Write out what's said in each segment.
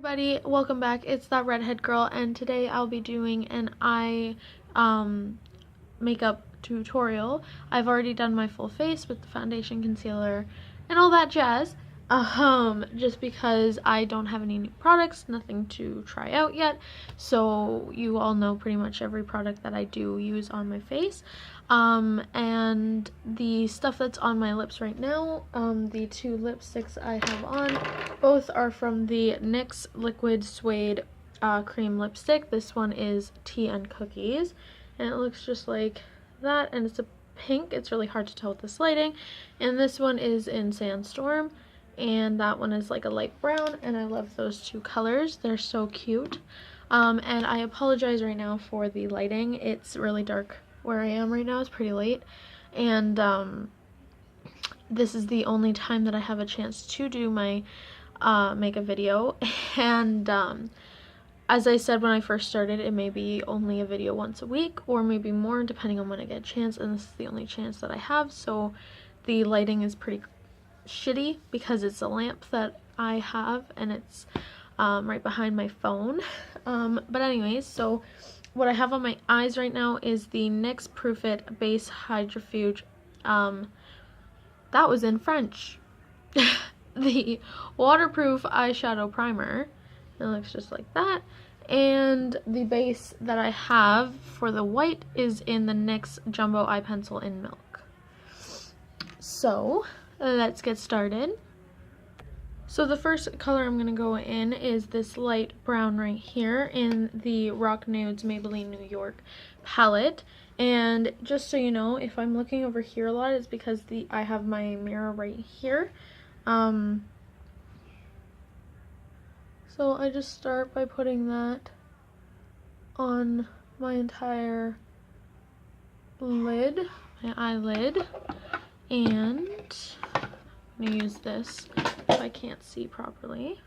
Everybody, welcome back. It's that redhead girl, and today I'll be doing an eye makeup tutorial. I've already done my full face with the foundation, concealer, and all that jazz. Just because I don't have any new products, nothing to try out yet. So you all know pretty much every product that I do use on my face. And the stuff that's on my lips right now, the two lipsticks I have on, both are from the NYX Liquid Suede cream lipstick. This one is Tea and Cookies, and it looks just like that, and it's a pink. It's really hard to tell with this lighting. And this one is in Sandstorm, and that one is like a light brown, and I love those two colors. They're so cute. And I apologize right now for the lighting. It's really dark where I am right now. It's pretty late, and this is the only time that I have a chance to do my makeup video. And as I said when I first started, it may be only a video once a week or maybe more depending on when I get a chance, and this is the only chance that I have, so the lighting is pretty shitty because it's a lamp that I have and it's right behind my phone. But anyways, so what I have on my eyes right now is the NYX Proof It Base Hydrofuge, that was in French, the waterproof eyeshadow primer. It looks just like that. And the base that I have for the white is in the NYX Jumbo Eye Pencil in Milk. So let's get started. So the first color I'm going to go in is this light brown right here in the Rock Nudes Maybelline New York palette. And just so you know, if I'm looking over here a lot, it's because I have my mirror right here. So I just start by putting that on my entire lid, my eyelid, and I'm going to use this if I can't see properly.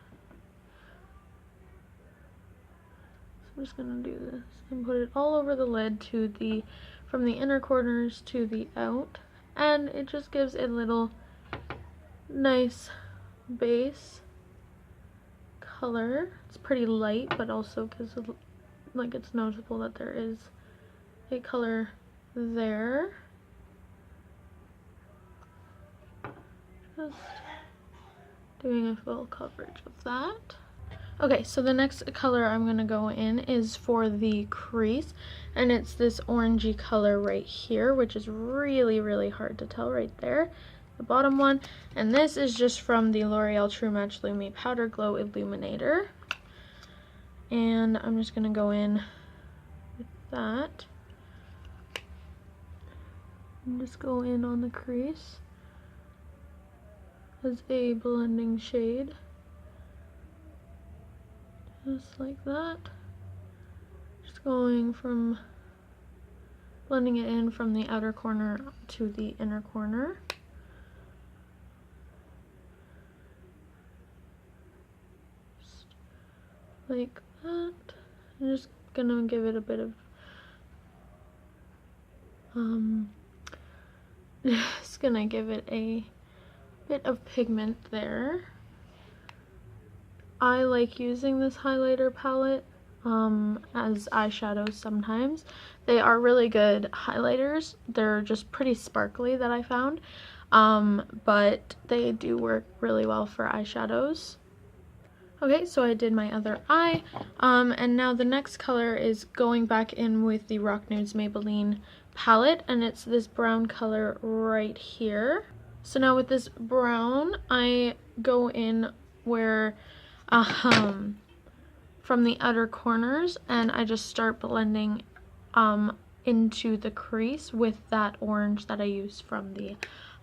So I'm just going to do this and put it all over the lid from the inner corners to the out, and it just gives a little nice base color. It's pretty light, but also gives like it's noticeable that there is a color there. Just doing a full coverage of that. Okay, so the next color I'm going to go in is for the crease, and it's this orangey color right here, which is really hard to tell right there, the bottom one. And this is just from the L'Oreal True Match Lumi Powder Glow Illuminator, and I'm just going to go in with that and just go in on the crease as a blending shade, just like that. Just going from blending it in from the outer corner to the inner corner. Just like that. I'm just gonna give it a bit of just gonna give it a bit of pigment there. I like using this highlighter palette as eyeshadows sometimes. They are really good highlighters. They're just pretty sparkly that I found, but they do work really well for eyeshadows. Okay, so I did my other eye, and now the next color is going back in with the Rock Nudes Maybelline palette, and it's this brown color right here. So now with this brown, I go in where from the outer corners, and I just start blending into the crease with that orange that I used from the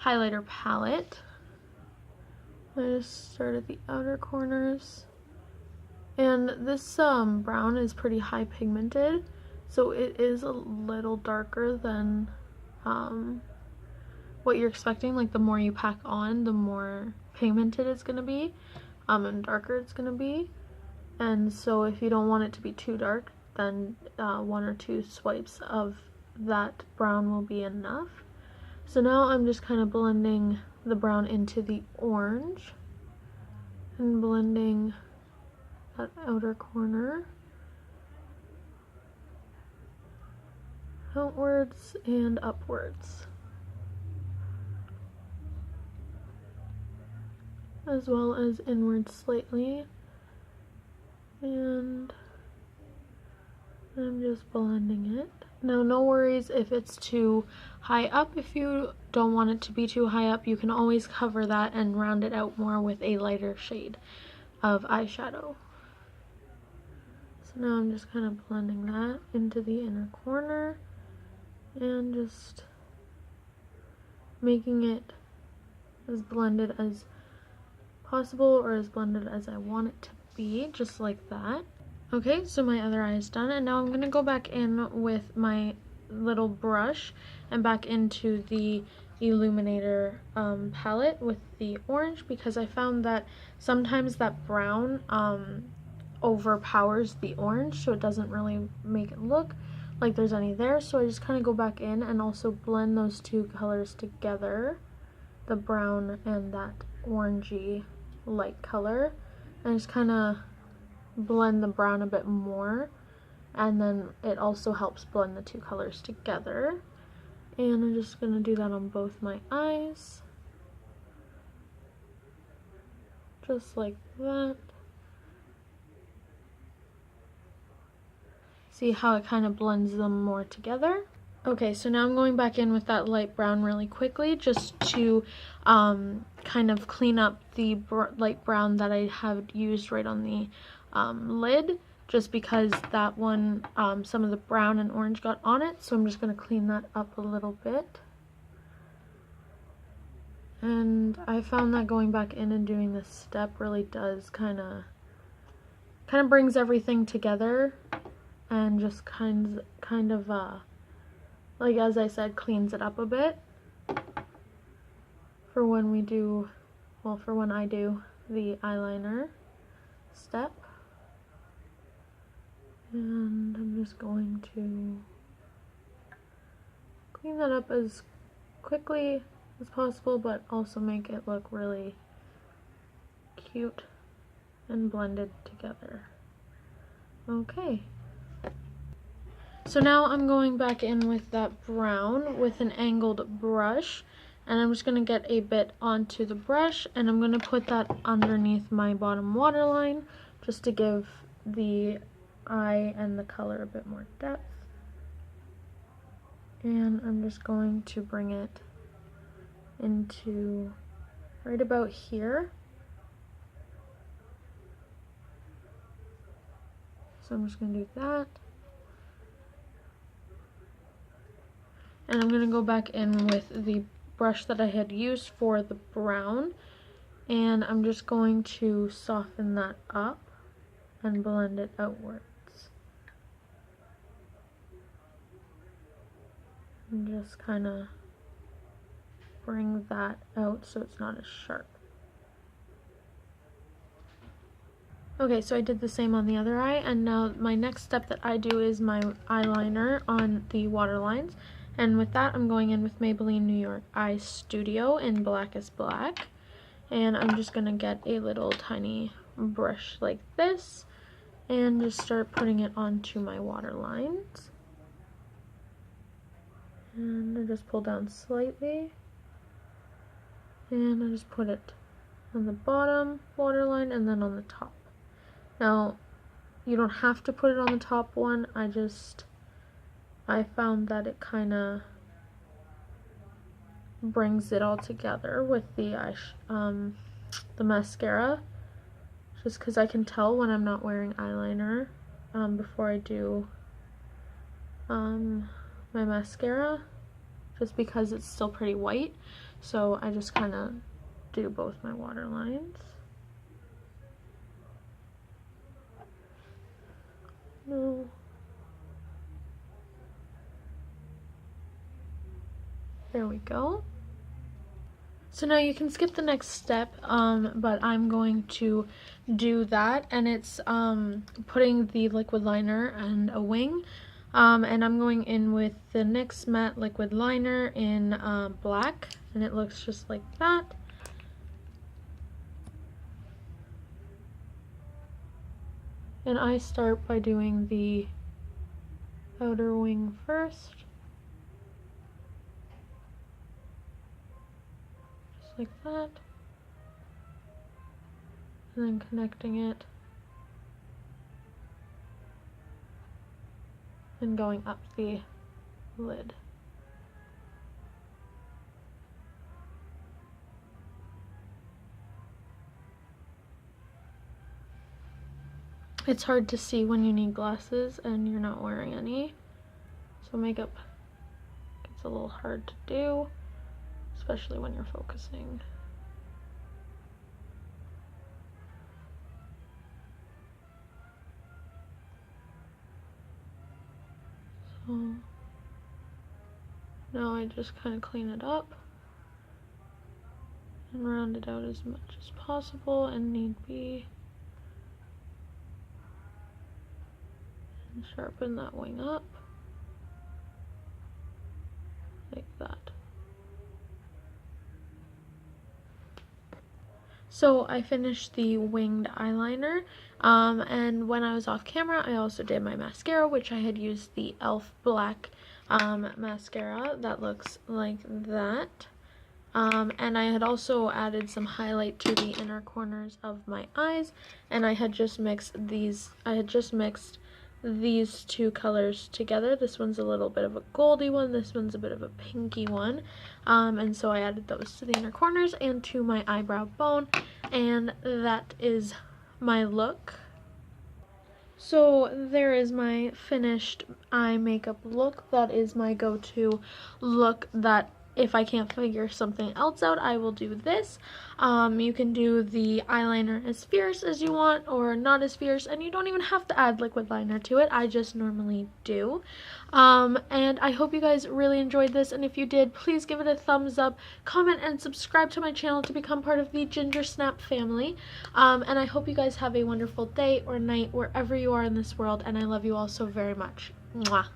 highlighter palette. I just start at the outer corners, and this brown is pretty high pigmented, so it is a little darker than what you're expecting. Like, the more you pack on, the more pigmented it's gonna be, and darker it's gonna be. And so if you don't want it to be too dark, then 1 or 2 swipes of that brown will be enough. So now I'm just kind of blending the brown into the orange and blending that outer corner outwards and upwards, as well as inwards slightly. And I'm just blending it. Now, no worries if it's too high up. If you don't want it to be too high up, you can always cover that and round it out more with a lighter shade of eyeshadow. So now I'm just kind of blending that into the inner corner and just making it as blended as possible, or as blended as I want it to be, just like that. Okay, so my other eye is done, and now I'm going to go back in with my little brush and back into the Illuminator palette with the orange, because I found that sometimes that brown overpowers the orange, so it doesn't really make it look like there's any there. So I just kind of go back in and also blend those two colors together, the brown and that orangey light color, and just kind of blend the brown a bit more, and then it also helps blend the two colors together. And I'm just going to do that on both my eyes, just like that. See how it kind of blends them more together? Okay, so now I'm going back in with that light brown really quickly, just to kind of clean up the light brown that I have used right on the lid, just because that one, some of the brown and orange got on it, so I'm just going to clean that up a little bit. And I found that going back in and doing this step really does kind of brings everything together, and just kind of like, as I said, cleans it up a bit for when we do, well, for when I do the eyeliner step. And I'm just going to clean that up as quickly as possible, but also make it look really cute and blended together. Okay. So now I'm going back in with that brown with an angled brush, and I'm just going to get a bit onto the brush, and I'm going to put that underneath my bottom waterline just to give the eye and the color a bit more depth. And I'm just going to bring it into right about here. So I'm just going to do that. And I'm going to go back in with the brush that I had used for the brown, and I'm just going to soften that up and blend it outwards. And just kind of bring that out so it's not as sharp. Okay, so I did the same on the other eye, and now my next step that I do is my eyeliner on the waterlines. And with that, I'm going in with Maybelline New York Eye Studio in Blackest Black. And I'm just going to get a little tiny brush like this and just start putting it onto my waterlines. And I just pull down slightly. And I just put it on the bottom waterline and then on the top. Now, you don't have to put it on the top one. I found that it kind of brings it all together with the mascara, just because I can tell when I'm not wearing eyeliner before I do my mascara, just because it's still pretty white. So I just kind of do both my waterlines. No. There we go. So now you can skip the next step, but I'm going to do that, and it's putting the liquid liner and a wing, and I'm going in with the NYX Matte Liquid Liner in black, and it looks just like that. And I start by doing the outer wing first. Just like that. And then connecting it. And going up the lid. It's hard to see when you need glasses and you're not wearing any, so makeup gets a little hard to do, especially when you're focusing. So now I just kind of clean it up and round it out as much as possible and need be. And sharpen that wing up like that. So I finished the winged eyeliner, and when I was off camera I also did my mascara, which I had used the e.l.f. black mascara that looks like that. And I had also added some highlight to the inner corners of my eyes, and I had just mixed these two colors together. This one's a little bit of a goldy one, this one's a bit of a pinky one, and so I added those to the inner corners and to my eyebrow bone, and that is my look. So there is my finished eye makeup look. That is my go-to look that if I can't figure something else out, I will do this. You can do the eyeliner as fierce as you want or not as fierce, and you don't even have to add liquid liner to it. I just normally do. And I hope you guys really enjoyed this, and if you did, please give it a thumbs up, comment, and subscribe to my channel to become part of the Ginger Snap family. And I hope you guys have a wonderful day or night wherever you are in this world, and I love you all so very much. Mwah.